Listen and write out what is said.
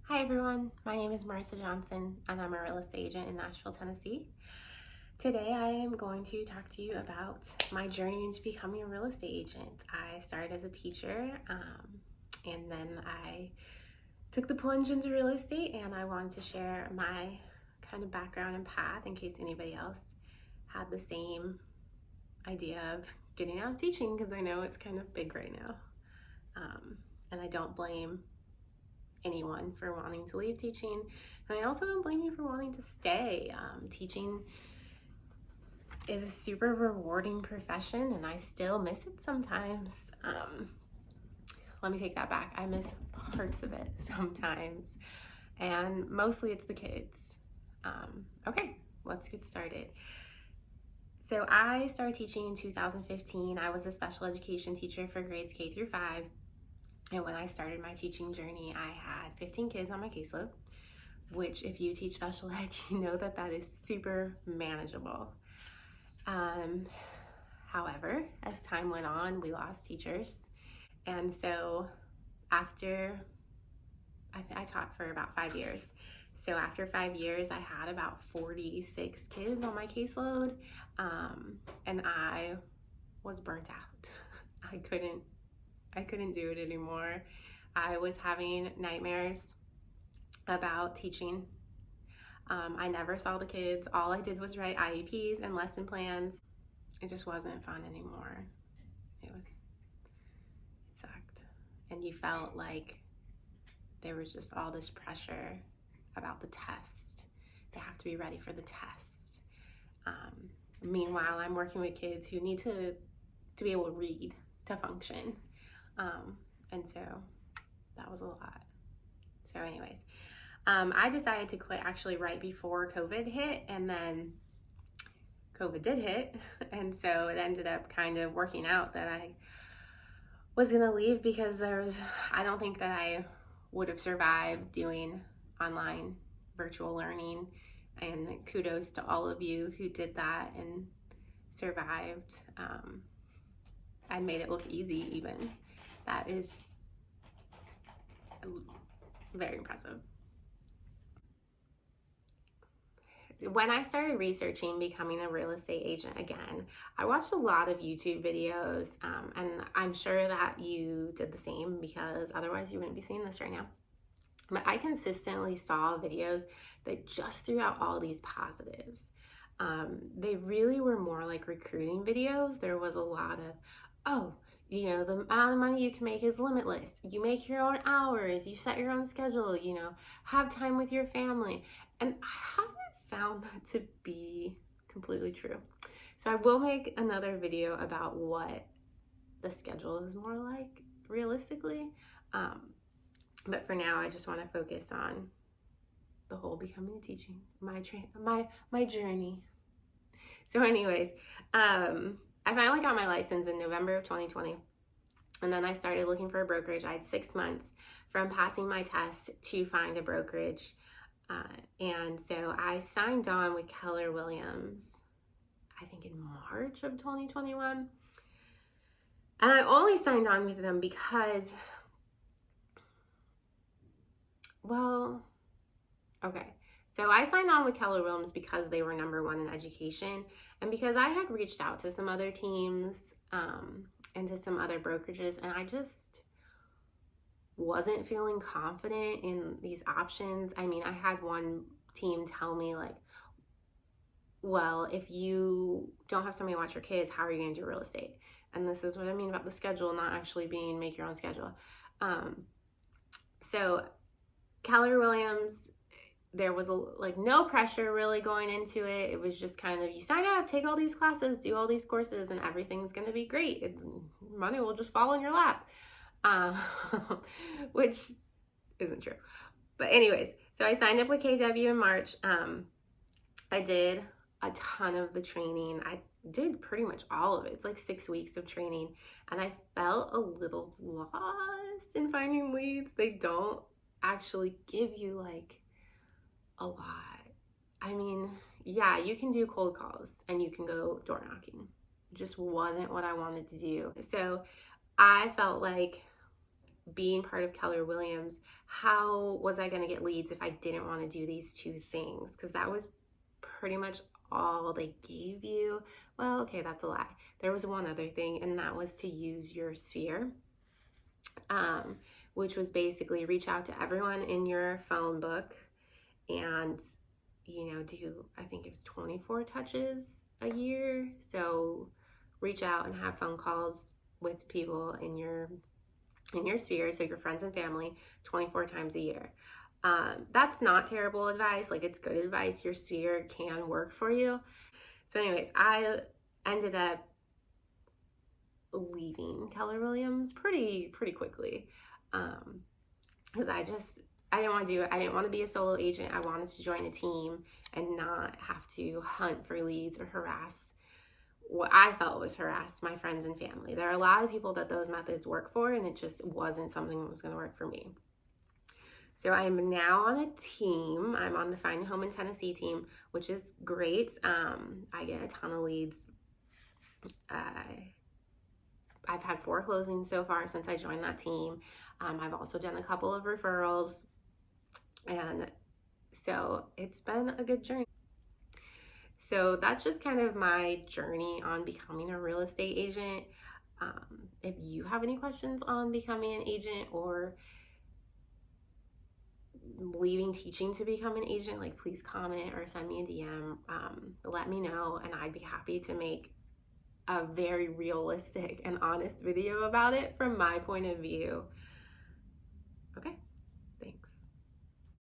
Hi everyone, my name is Marissa Johnson and I'm a real estate agent in Nashville, Tennessee. Today I am going to talk to you about my journey into becoming a real estate agent. I started as a teacher and then I took the plunge into real estate, and I wanted to share my kind of background and path in case anybody else had the same idea of getting out of teaching, because I know it's kind of big right now. And I don't blame anyone for wanting to leave teaching, and I also don't blame you for wanting to stay. Teaching is a super rewarding profession and I still miss it sometimes. Let me take that back. I miss parts of it sometimes, and mostly it's the kids. Okay, let's get started. So I started teaching in 2015. I was a special education teacher for grades K through 5. And when I started my teaching journey, I had 15 kids on my caseload, which if you teach special ed, you know that that is super manageable. However, as time went on, we lost teachers. And so after, I taught for about 5 years. So after 5 years, I had about 46 kids on my caseload, and I was burnt out. I couldn't do it anymore. I was having nightmares about teaching. I never saw the kids. All I did was write IEPs and lesson plans. It just wasn't fun anymore. It sucked. And you felt like there was just all this pressure about the test. They have to be ready for the test. Meanwhile, I'm working with kids who need to be able to read to function. And so that was a lot. So anyways, I decided to quit actually right before COVID hit, and then COVID did hit. And so it ended up kind of working out that I was gonna leave, because I don't think that I would have survived doing online virtual learning. And kudos to all of you who did that and survived. I made it look easy even. That is very impressive. When I started researching becoming a real estate agent again, I watched a lot of YouTube videos, and I'm sure that you did the same, because otherwise you wouldn't be seeing this right now. But I consistently saw videos that just threw out all these positives. They really were more like recruiting videos. There was a lot of, the amount of money you can make is limitless. You make your own hours, you set your own schedule, have time with your family. And I haven't found that to be completely true. So I will make another video about what the schedule is more like realistically. But for now, I just want to focus on the whole becoming a teaching, my journey. So anyways, I finally got my license in November of 2020, and then I started looking for a brokerage. I had 6 months from passing my test to find a brokerage, and so I signed on with Keller Williams, I think in March of 2021, and I only signed on with them because, so I signed on with Keller Williams because they were #1 in education, and because I had reached out to some other teams and to some other brokerages, and I just wasn't feeling confident in these options. I mean, I had one team tell me like, well, if you don't have somebody to watch your kids, how are you going to do real estate? And this is what I mean about the schedule not actually being make your own schedule. So Keller Williams, there was no pressure really going into it. It was just kind of, you sign up, take all these classes, do all these courses, and everything's going to be great. Money will just fall in your lap, which isn't true. But anyways, so I signed up with KW in March. I did a ton of the training. I did pretty much all of it. It's like 6 weeks of training, and I felt a little lost in finding leads. They don't actually give you like a lot. I mean, yeah, you can do cold calls and you can go door knocking. It just wasn't what I wanted to do. So I felt like being part of Keller Williams, how was I going to get leads if I didn't want to do these two things? Because that was pretty much all they gave you. Well, okay, that's a lie. There was one other thing, and that was to use your sphere, which was basically reach out to everyone in your phone book and, do, I think it was 24 touches a year. So reach out and have phone calls with people in your sphere, so your friends and family, 24 times a year. That's not terrible advice. Like, it's good advice. Your sphere can work for you. So anyways, I ended up leaving Keller Williams pretty quickly, because I didn't want to do it. I didn't want to be a solo agent. I wanted to join a team and not have to hunt for leads or harass what I felt was harass my friends and family. There are a lot of people that those methods work for, and it just wasn't something that was going to work for me. So I am now on a team. I'm on the Find a Home in Tennessee team, which is great. I get a ton of leads. I've had 4 closings so far since I joined that team. I've also done a couple of referrals, and so it's been a good journey. So that's just kind of my journey on becoming a real estate agent. If you have any questions on becoming an agent or leaving teaching to become an agent, like, please comment or send me a DM. Let me know, and I'd be happy to make a very realistic and honest video about it from my point of view. Okay.